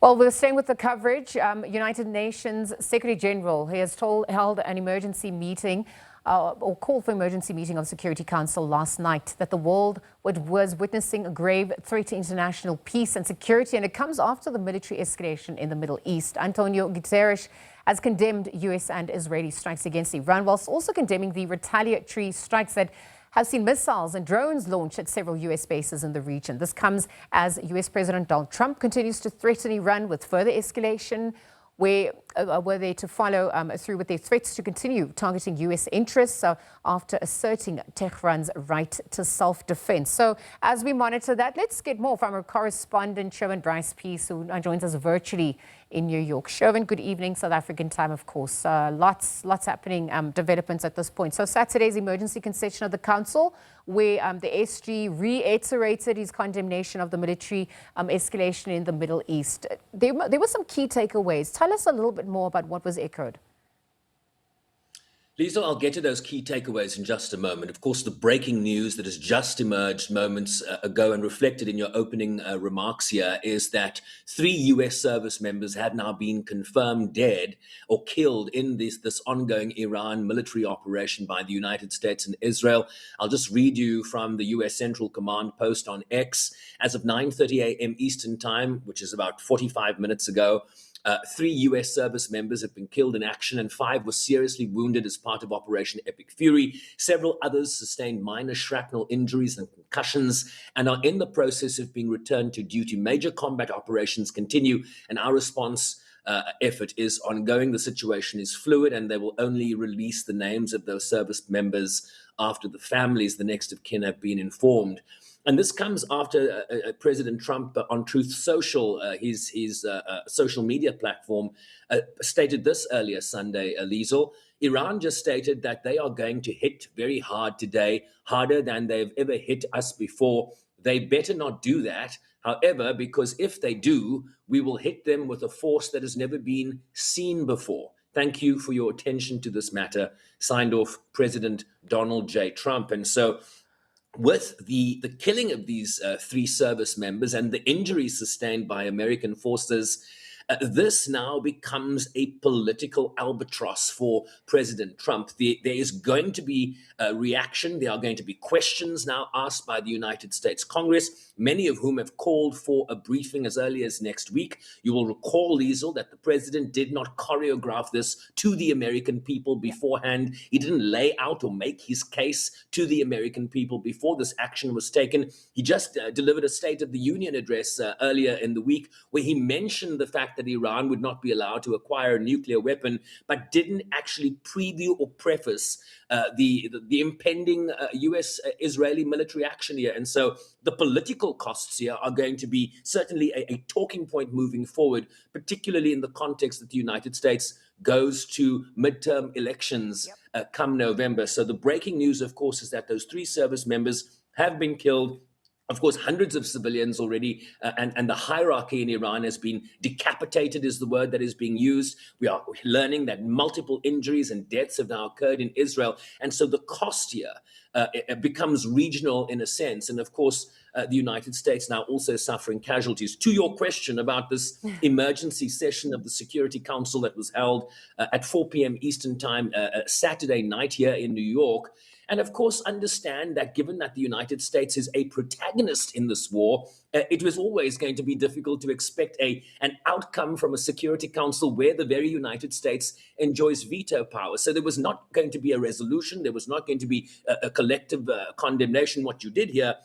Well, we're staying with the coverage. United Nations Secretary General he has held an emergency meeting or called for emergency meeting of Security Council last night that the world was witnessing a grave threat to international peace and security, and it comes after the military escalation in the Middle East. Antonio Guterres has condemned US and Israeli strikes against Iran, whilst also condemning the retaliatory strikes that have seen missiles and drones launched at several U.S. bases in the region. This comes as U.S. President Donald Trump continues to threaten Iran with further escalation, were they to follow through with their threats to continue targeting U.S. interests after asserting Tehran's right to self-defense. So as we monitor that, let's get more from our correspondent, Sherwin Bryce-Pease, who joins us virtually in New York. Sherwin, good evening, South African time, of course. Lots happening, developments at this point. So Saturday's emergency concession of the Council, where the SG reiterated his condemnation of the military escalation in the Middle East. There were some key takeaways. Tell us a little bit more about what was echoed. Lisa, I'll get to those key takeaways in just a moment. Of course, the breaking news that has just emerged moments ago and reflected in your opening remarks here is that 3 U.S. service members have now been confirmed dead or killed in this ongoing Iran military operation by the United States and Israel. I'll just read you from the U.S. Central Command post on X. As of 9:30 a.m. Eastern Time, which is about 45 minutes ago, 3 U.S. service members have been killed in action and 5 were seriously wounded as part of Operation Epic Fury. Several others sustained minor shrapnel injuries and concussions and are in the process of being returned to duty. Major combat operations continue, and our response effort is ongoing. The situation is fluid, and they will only release the names of those service members after the families, the next of kin, have been informed. And this comes after President Trump on Truth Social, his social media platform, stated this earlier Sunday, Liesl. Iran just stated that they are going to hit very hard today, harder than they've ever hit us before. They better not do that. However, because if they do, we will hit them with a force that has never been seen before. Thank you for your attention to this matter. Signed off, President Donald J. Trump. And so with the killing of these 3 service members and the injuries sustained by American forces, this now becomes a political albatross for President Trump. There is going to be a reaction. There are going to be questions now asked by the United States Congress, many of whom have called for a briefing as early as next week. You will recall, Liesl, that the president did not choreograph this to the American people beforehand. He didn't lay out or make his case to the American people before this action was taken. He just delivered a State of the Union address earlier in the week where he mentioned the fact that Iran would not be allowed to acquire a nuclear weapon, but didn't actually preview or preface the impending U.S.-Israeli military action here. And so the political costs here are going to be certainly a talking point moving forward, particularly in the context that the United States goes to midterm elections come November. So the breaking news, of course, is that those 3 service members have been killed. Of course, hundreds of civilians already, and the hierarchy in Iran has been decapitated is the word that is being used. We are learning that multiple injuries and deaths have now occurred in Israel. And so the cost here it becomes regional in a sense. And of course, the United States now also suffering casualties. To your question about this emergency session of the Security Council that was held at 4 p.m. Eastern Time, Saturday night here in New York, and of course, understand that given that the United States is a protagonist in this war, it was always going to be difficult to expect an outcome from a Security Council where the very United States enjoys veto power. So there was not going to be a resolution. There was not going to be a collective condemnation. What you did here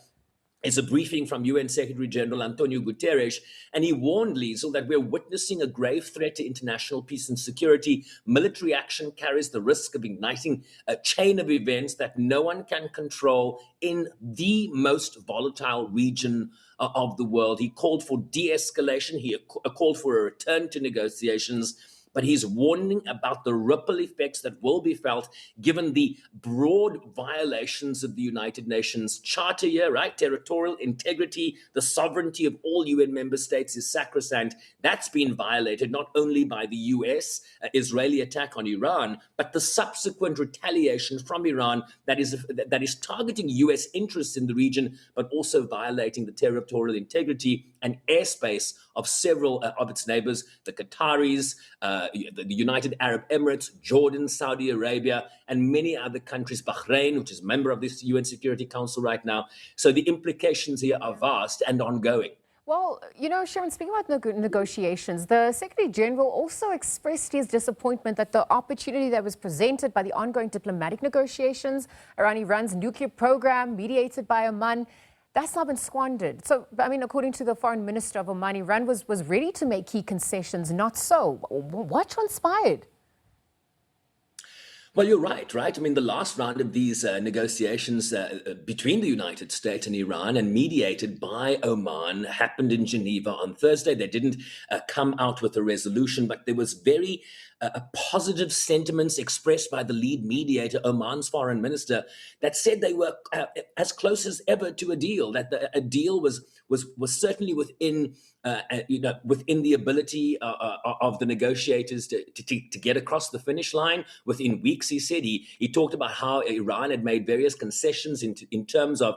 is a briefing from UN Secretary General Antonio Guterres, and he warned Liesl that we're witnessing a grave threat to international peace and security. Military action carries the risk of igniting a chain of events that no one can control in the most volatile region of the world. He called for de-escalation. He called for a return to negotiations. But he's warning about the ripple effects that will be felt given the broad violations of the United Nations Charter here, right? Territorial integrity, the sovereignty of all UN member states is sacrosanct. That's been violated not only by the US, Israeli attack on Iran, but the subsequent retaliation from Iran that is targeting US interests in the region, but also violating the territorial integrity and airspace of several of its neighbors, the Qataris, the United Arab Emirates, Jordan, Saudi Arabia, and many other countries, Bahrain, which is a member of this UN Security Council right now. So the implications here are vast and ongoing. Well, Sherwin, speaking about negotiations, the Secretary General also expressed his disappointment that the opportunity that was presented by the ongoing diplomatic negotiations around Iran's nuclear program, mediated by Oman, that's not been squandered. So, I mean, according to the foreign minister of Oman, Iran was ready to make key concessions, not so. What transpired? Well, you're right? I mean, the last round of these negotiations between the United States and Iran and mediated by Oman happened in Geneva on Thursday. They didn't come out with a resolution, but there was very positive sentiments expressed by the lead mediator, Oman's foreign minister, that said they were as close as ever to a deal, that a deal was certainly within within the ability of the negotiators to get across the finish line within weeks. He said he talked about how Iran had made various concessions in terms of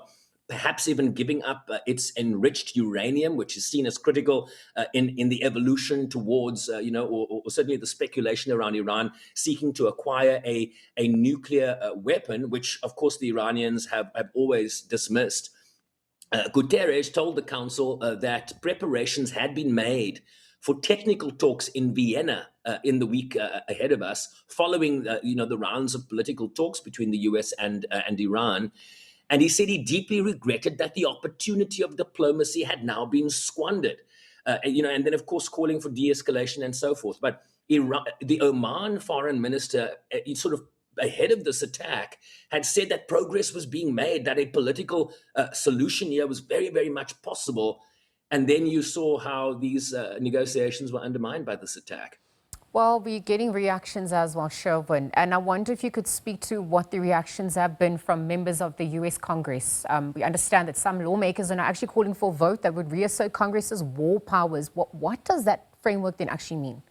perhaps even giving up its enriched uranium, which is seen as critical in the evolution towards, or certainly the speculation around Iran seeking to acquire a nuclear weapon, which, of course, the Iranians have always dismissed. Guterres told the council that preparations had been made for technical talks in Vienna in the week ahead of us, following the rounds of political talks between the US and Iran. And he said he deeply regretted that the opportunity of diplomacy had now been squandered, and then, of course, calling for de-escalation and so forth. But the Oman foreign minister, sort of ahead of this attack, had said that progress was being made, that a political solution here was very, very much possible. And then you saw how these negotiations were undermined by this attack. Well, we're getting reactions as well, Sherwin. And I wonder if you could speak to what the reactions have been from members of the US Congress. We understand that some lawmakers are now actually calling for a vote that would reassert Congress's war powers. What does that framework then actually mean?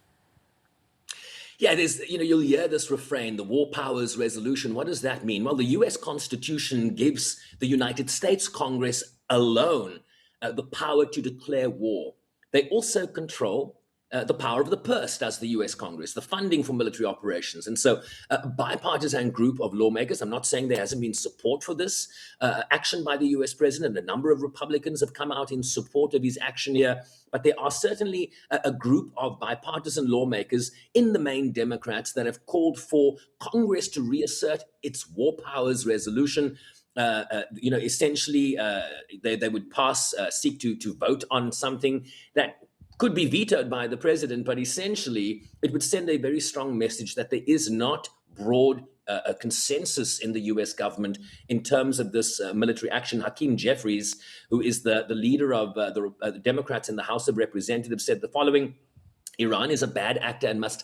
Yeah, you'll hear this refrain, the war powers resolution. What does that mean? Well, the US Constitution gives the United States Congress alone the power to declare war. They also control the power of the purse, does the US Congress, the funding for military operations. And so a bipartisan group of lawmakers, I'm not saying there hasn't been support for this action by the US president. A number of Republicans have come out in support of his action here, but there are certainly a group of bipartisan lawmakers, in the main Democrats, that have called for Congress to reassert its war powers resolution. Essentially, they would seek to vote on something that could be vetoed by the president, but essentially it would send a very strong message that there is not broad consensus in the US government in terms of this military action. Hakeem Jeffries, who is the leader of the Democrats in the House of Representatives, said the following: Iran is a bad actor and must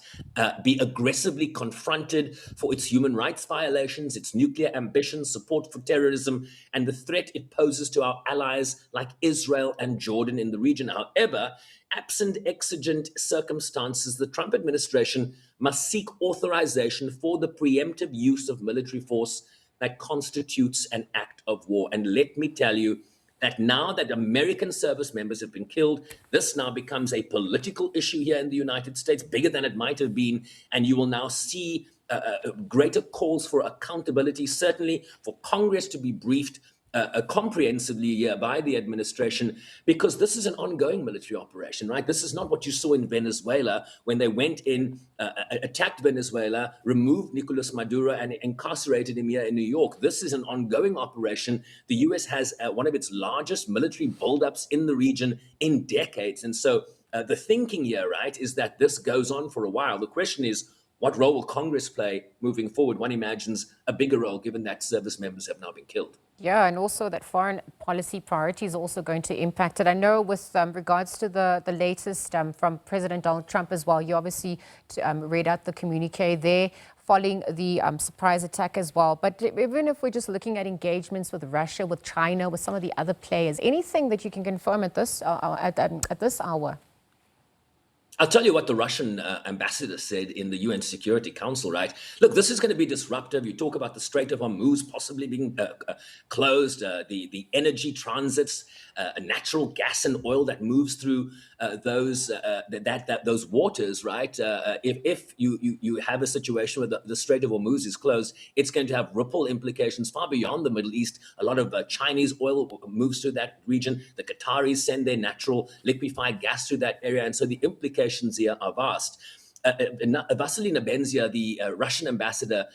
be aggressively confronted for its human rights violations, its nuclear ambitions, support for terrorism, and the threat it poses to our allies like Israel and Jordan in the region. However, absent exigent circumstances, the Trump administration must seek authorization for the preemptive use of military force that constitutes an act of war. And let me tell you, that now that American service members have been killed, this now becomes a political issue here in the United States, bigger than it might have been. And you will now see greater calls for accountability, certainly for Congress to be briefed comprehensively here by the administration, because this is an ongoing military operation, right? This is not what you saw in Venezuela when they went in, attacked Venezuela, removed Nicolas Maduro and incarcerated him here in New York. This is an ongoing operation. The US has one of its largest military buildups in the region in decades. And so the thinking here, right, is that this goes on for a while. The question is, what role will Congress play moving forward? One imagines a bigger role, given that service members have now been killed. Yeah, and also that foreign policy priority is also going to impact it. I know with regards to the latest from President Donald Trump as well, you obviously read out the communique there following the surprise attack as well. But even if we're just looking at engagements with Russia, with China, with some of the other players, anything that you can confirm at this hour? I'll tell you what the Russian ambassador said in the UN Security Council, right? Look, this is going to be disruptive. You talk about the Strait of Hormuz possibly being closed, the energy transits, natural gas and oil that moves through those waters, right? If you have a situation where the Strait of Hormuz is closed, it's going to have ripple implications far beyond the Middle East. A lot of Chinese oil moves through that region. The Qataris send their natural liquefied gas through that area, and so the implications here are vast. Vasily Nebenzia, the Russian ambassador,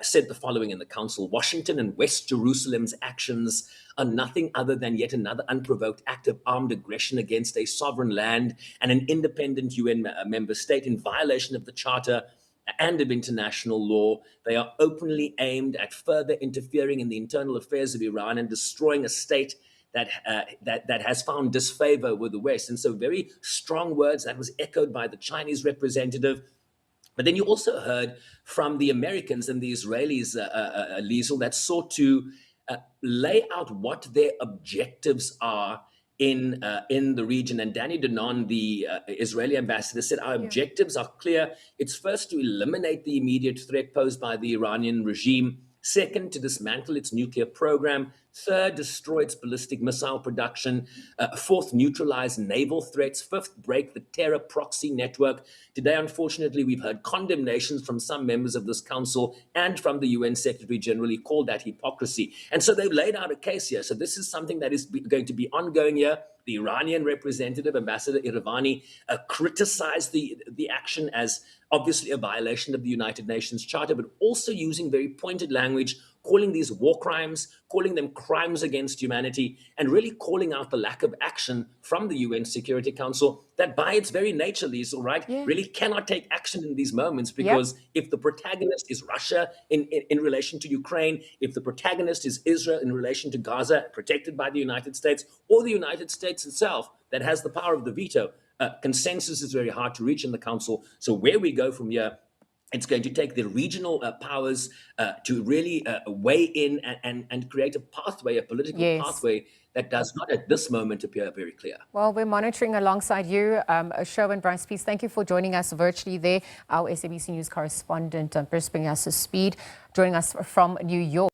said the following in the council: Washington and West Jerusalem's actions are nothing other than yet another unprovoked act of armed aggression against a sovereign land and an independent UN member state in violation of the Charter and of international law. They are openly aimed at further interfering in the internal affairs of Iran and destroying a state that has found disfavor with the West. And so very strong words. That was echoed by the Chinese representative. But then you also heard from the Americans and the Israelis, Liesl, that sought to lay out what their objectives are in the region. And Danny Danon, the Israeli ambassador, said, our objectives are clear. It's first to eliminate the immediate threat posed by the Iranian regime. Second, to dismantle its nuclear program. Third, destroy its ballistic missile production. Fourth, neutralize naval threats. Fifth, break the terror proxy network. Today, unfortunately, we've heard condemnations from some members of this council and from the UN Secretary General. He called that hypocrisy. And so they've laid out a case here. So this is something that is going to be ongoing here. The Iranian representative, Ambassador Iravani, criticized the action as obviously a violation of the United Nations Charter, but also using very pointed language, calling these war crimes, calling them crimes against humanity, and really calling out the lack of action from the UN Security Council that by its very nature, Liesl, right, really cannot take action in these moments, because if the protagonist is Russia in relation to Ukraine, if the protagonist is Israel in relation to Gaza, protected by the United States, or the United States itself that has the power of the veto, consensus is very hard to reach in the council. So where we go from here, it's going to take the regional powers to really weigh in and create a pathway, a political pathway that does not at this moment appear very clear. Well, we're monitoring alongside you. Sherwin Bryce-Pease, thank you for joining us virtually there. Our SABC News correspondent, Brisbane us to speed, joining us from New York.